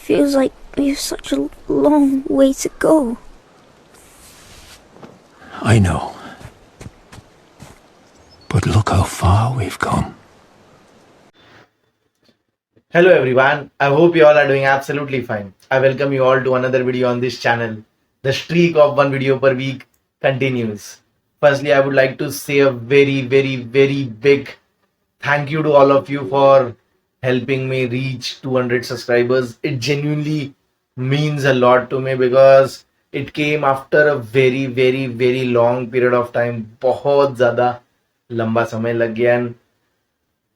Feels like we have such a long way to go. I know. But look how far we've come. Hello everyone, I hope you all are doing absolutely fine. I welcome you all to another video on this channel. The streak of one video per week continues. Firstly, I would like to say a very big thank you to all of you for helping me reach 200 subscribers. It genuinely means a lot to me because it came after a very long period of time. बहुत ज़्यादा लंबा समय लग गया and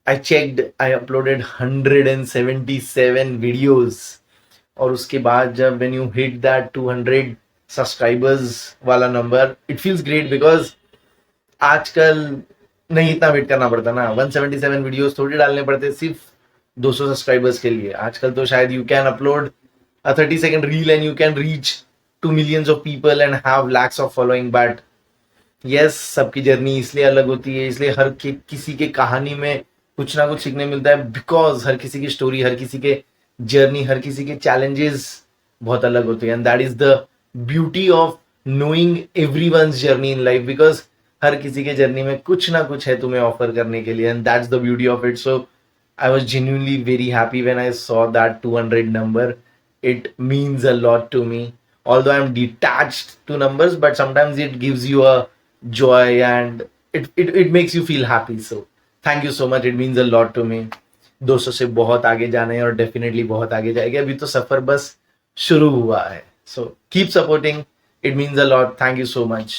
I checked, I uploaded 177 videos और उसके बाद जब when you hit that 200 subscribers वाला number, it feels great because आजकल नहीं इतना वेट करना पड़ता ना. 177 वीडियोस थोड़ी डालने पड़ते सिर्फ 200 सब्सक्राइबर्स के लिए. आजकल तो शायद you can upload a 30-second reel and you can reach to millions of people and have lakhs of following. But yes, सबकी जर्नी इसलिए अलग होती है, इसलिए हर किसी के कहानी में कुछ ना कुछ सीखने मिलता है बिकॉज हर किसी की स्टोरी, हर किसी के जर्नी, हर किसी के चैलेंजेस बहुत अलग होते हैं. And that is the beauty of knowing everyone's journey in life because हर किसी के जर्नी में कुछ ना कुछ है तुम्हें ऑफर करने के लिए. And that's the beauty of it. So I was genuinely very happy when I saw that 200 number. It means a lot to me. Although I'm detached to numbers, but sometimes it gives you a joy and it makes you feel happy. So thank you so much. It means a lot to me. 200 से बहुत आगे जाना है और definitely बहुत आगे जाएगा. अभी तो सफर बस शुरू हुआ है. So keep supporting. It means a lot. Thank you so much.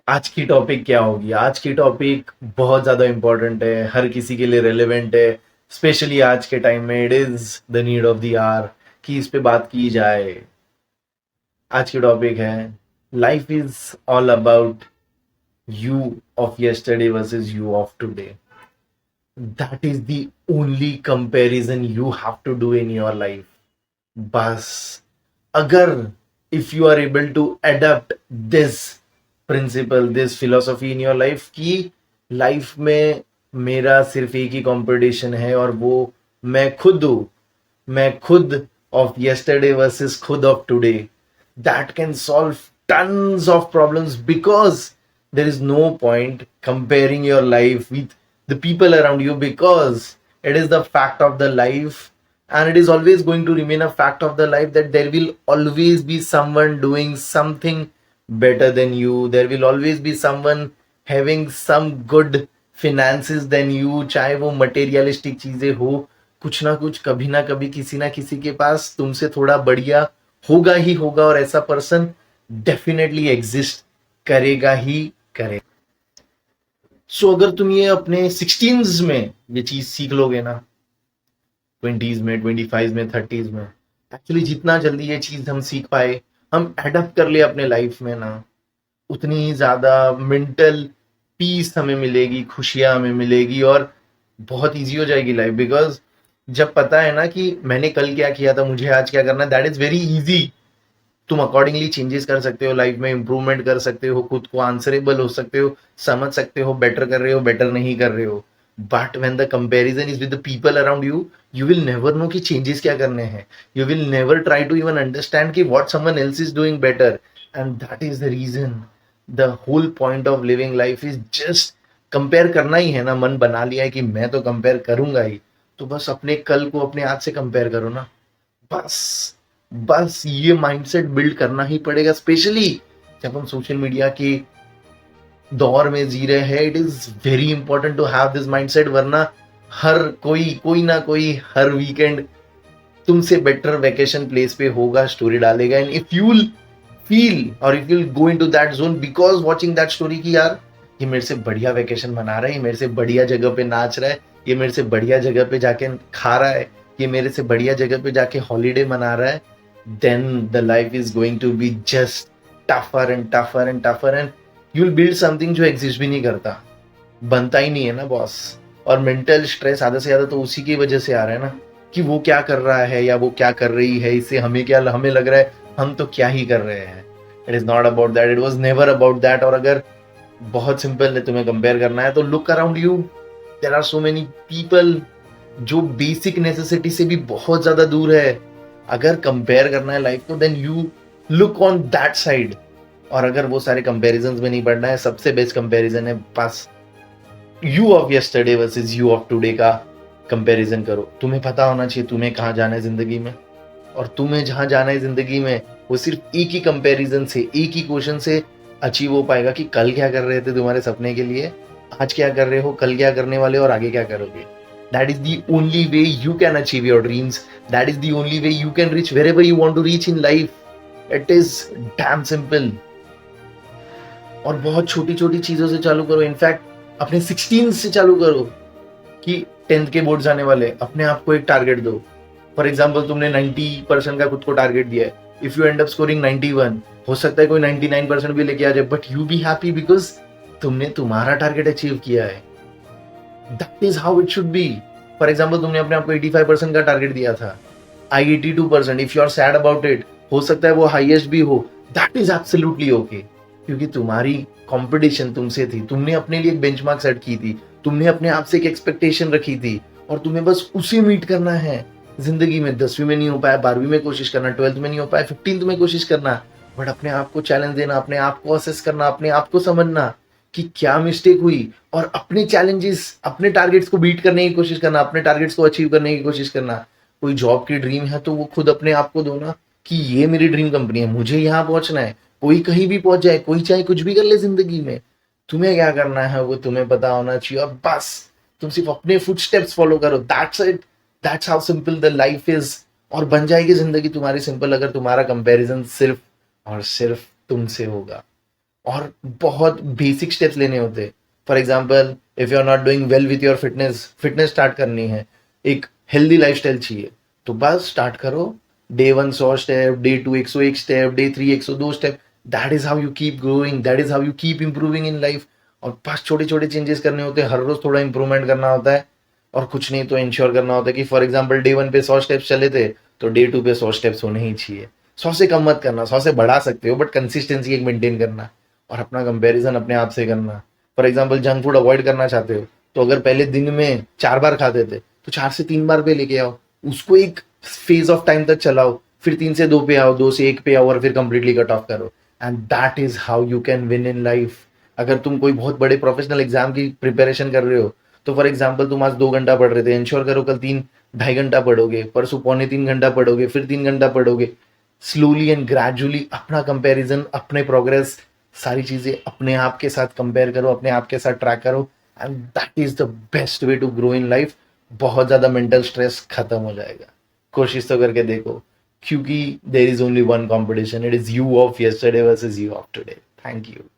आज की टॉपिक क्या होगी? आज की टॉपिक बहुत ज्यादा इंपॉर्टेंट है, हर किसी के लिए रेलेवेंट है, स्पेशली आज के टाइम में. It is the need of the hour कि इस पे बात की जाए. आज की टॉपिक है life is all about you of yesterday versus you of today. That is the only comparison you have to do in your life. बस अगर if you are able to adapt this principle, this philosophy in your life कि life में मेरा सिर्फ एक ही competition है और वो मैं खुद हूँ, मैं खुद of yesterday versus खुद of today, that can solve tons of problems because there is no point comparing your life with the people around you because it is the fact of the life and it is always going to remain a fact of the life that there will always be someone doing something better than you. There will always be someone having some good finances than you. चाहे वो materialistic चीजें हो, कुछ ना कुछ कभी ना कभी किसी ना किसी के पास तुमसे थोड़ा बढ़िया होगा ही होगा और ऐसा पर्सन डेफिनेटली एग्जिस्ट करेगा ही करेगा. सो अगर तुम ये अपने 16s में ये चीज सीख लोगे ना, 20s में, 25s में, 30s में, एक्चुअली जितना जल्दी ये चीज हम सीख पाए, हम एडप्ट कर ले अपने लाइफ में ना, उतनी ही ज्यादा मेंटल पीस हमें मिलेगी, खुशियां हमें मिलेगी और बहुत इजी हो जाएगी लाइफ. बिकॉज जब पता है ना कि मैंने कल क्या किया था, मुझे आज क्या करना है, दैट इज वेरी इजी. तुम अकॉर्डिंगली चेंजेस कर सकते हो, लाइफ में इंप्रूवमेंट कर सकते हो, खुद को आंसरेबल हो सकते हो, समझ सकते हो बेटर कर रहे हो, बेटर नहीं कर रहे हो. But when the comparison is with the people around you, you will never know कि चेंजेस क्या करने हैं. You will never try to even understand कि what someone else is doing better. And that is the reason, the whole point of living life is just compare करना ही है ना. मन बना लिया है कि मैं तो कंपेयर करूंगा ही, तो बस अपने कल को अपने आज से कंपेयर करो ना. बस ये माइंडसेट बिल्ड करना ही पड़ेगा, स्पेशली जब हम सोशल मीडिया के दौर में जी रहे हैं. It is very important to have this mindset, वरना हर कोई ना कोई हर वीकेंड तुमसे बेटर वेकेशन प्लेस पे होगा, स्टोरी डालेगा. And if you will feel और if you will go into that zone because watching that story कि यार ये मेरे से बढ़िया वेकेशन मना रहा है, ये मेरे से बढ़िया जगह पे नाच रहा है, ये मेरे से बढ़िया जगह पे जाके खा रहा है, ये मेरे से बढ़िया जगह पे जाके हॉलीडे मना रहा है, then the life is going to be just tougher and tougher and tougher and you'll build something जो exist भी नहीं करता, बनता ही नहीं है ना बॉस. और मेंटल स्ट्रेस आधा से ज्यादा तो उसी की वजह से आ रहा है ना कि वो क्या कर रहा है या वो क्या कर रही है, इससे हमें लग रहा है हम तो क्या ही कर रहे हैं. It is not about that, it was never about that. और अगर बहुत सिंपल है तुम्हें कंपेयर करना है तो look around you, there are so many people जो बेसिक नेसेसिटी से भी बहुत ज्यादा दूर है। अगर कंपेयर करना है लाइफ को, then you look on that side. और अगर वो सारे कंपैरिजंस में नहीं पड़ना है, सबसे बेस्ट कंपैरिजन है बस you of yesterday versus you of today का कंपैरिजन करो। तुम्हें पता होना चाहिए तुम्हें कहाँ जाना है जिंदगी में, और तुम्हें जहां जाना है जिंदगी में वो सिर्फ एक ही कंपैरिजन से, एक ही क्वेश्चन से अचीव हो पाएगा कि कल क्या कर रहे थे तुम्हारे सपने के लिए, आज क्या कर रहे हो, कल क्या करने वाले हो और आगे क्या करोगे। That is the only way you can achieve your dreams, that is the only way you can reach wherever you want to reach in life. It is damn simple. और बहुत छोटी छोटी चीजों से चालू करो। इनफैक्ट अपने 16 से चालू करो कि 10th के बोर्ड आने वाले, अपने आप को एक टारगेट दो। फॉर एग्जाम्पल तुमने 90% का खुद को टारगेट दिया है, if you and up scoring 91, हो सकता है कोई 99% भी लेके आ जाए, but you be happy because तुमने तुम्हारा टारगेट अचीव किया है। That is how it should be. For example तुमने अपने आप को 85% का टारगेट दिया था, आई 82%, if you are sad about it, हो सकता है वो हाईएस्ट भी हो, दैट इज एब्सोल्युटली ओके। क्योंकि तुम्हारी कंपटीशन तुमसे थी, तुमने अपने लिए एक बेंचमार्क सेट की थी, तुमने अपने आप से एक एक्सपेक्टेशन रखी थी, और तुम्हें बस उसे मीट करना है जिंदगी में। 10वीं में नहीं हो पाया, 12वीं में कोशिश करना, 12th में नहीं हो पाया, 15th में कोशिश करना, बट अपने आप को चैलेंज देना, अपने आप को असेस करना, अपने आप को समझना कि क्या मिस्टेक हुई, और अपने चैलेंजेस, अपने टारगेट्स को बीट करने की कोशिश करना, अपने टारगेट्स को अचीव करने की कोशिश करना। कोई जॉब की ड्रीम है तो वो खुद अपने आप को दो ना कि ये मेरी ड्रीम कंपनी है, मुझे यहाँ पहुंचना है। कोई कहीं भी पहुंच जाए, कोई चाहे कुछ भी कर ले जिंदगी में, तुम्हें क्या करना है वो तुम्हें पता होना चाहिए, और बस तुम सिर्फ अपने फुटस्टेप्स फॉलो करो। That's it, that's how simple the life is. और बन जाएगी जिंदगी तुम्हारी सिंपल अगर तुम्हारा कंपैरिजन सिर्फ और सिर्फ तुमसे होगा। और बहुत बेसिक स्टेप्स लेने होते। For example if you are not doing well with your fitness start करनी है, एक हेल्दी लाइफस्टाइल चाहिए, तो बस स्टार्ट करो। Day 1 100 step, day 2 101 step, day 3 102 step. That is how you keep growing, that is how you keep improving in life. और बस छोटे छोटे चेंजेस करने होते हैं, हर रोज थोड़ा इंप्रूवमेंट करना होता है, और कुछ नहीं तो इंश्योर करना होता है कि फॉर एग्जाम्पल डे 1 पे 100 स्टेप्स चले थे तो डे 2 पे 100 स्टेप्स होने ही चाहिए। 100 से कम मत करना, 100 से बढ़ा सकते हो, बट कंसिस्टेंसी एक मेंटेन करना, और अपना कंपैरिजन अपने आप से करना। For example junk food avoid करना चाहते हो तो अगर पहले दिन में 4 बार खाते थे तो 4 से 3 बार पे लेके आओ, उसको एक फेज ऑफ टाइम तक चलाओ, फिर 3 से 2 पे आओ, 2 से 1 पे आओ, और फिर कंप्लीटली कट ऑफ करो। And that is how you can win in life. अगर तुम कोई बहुत बड़े प्रोफेशनल एग्जाम की प्रिपरेशन कर रहे हो तो फॉर एग्जाम्पल तुम आज 2 घंटा पढ़ रहे थे, इंश्योर करो कल 3 ढाई घंटा पढ़ोगे, परसों 2.25 घंटा पढ़ोगे, फिर 3 घंटा पढ़ोगे। स्लोली एंड ग्रेजुअली अपना कंपैरिजन, अपने प्रोग्रेस, सारी चीजें अपने आप के साथ कंपेयर करो, अपने आप के साथ ट्रैक करो, and that is the best way to grow in life. बहुत ज्यादा मेंटल स्ट्रेस खत्म हो जाएगा। कोशिश तो करके देखो, क्योंकि there is only one competition, it is you of yesterday versus you of today. Thank you.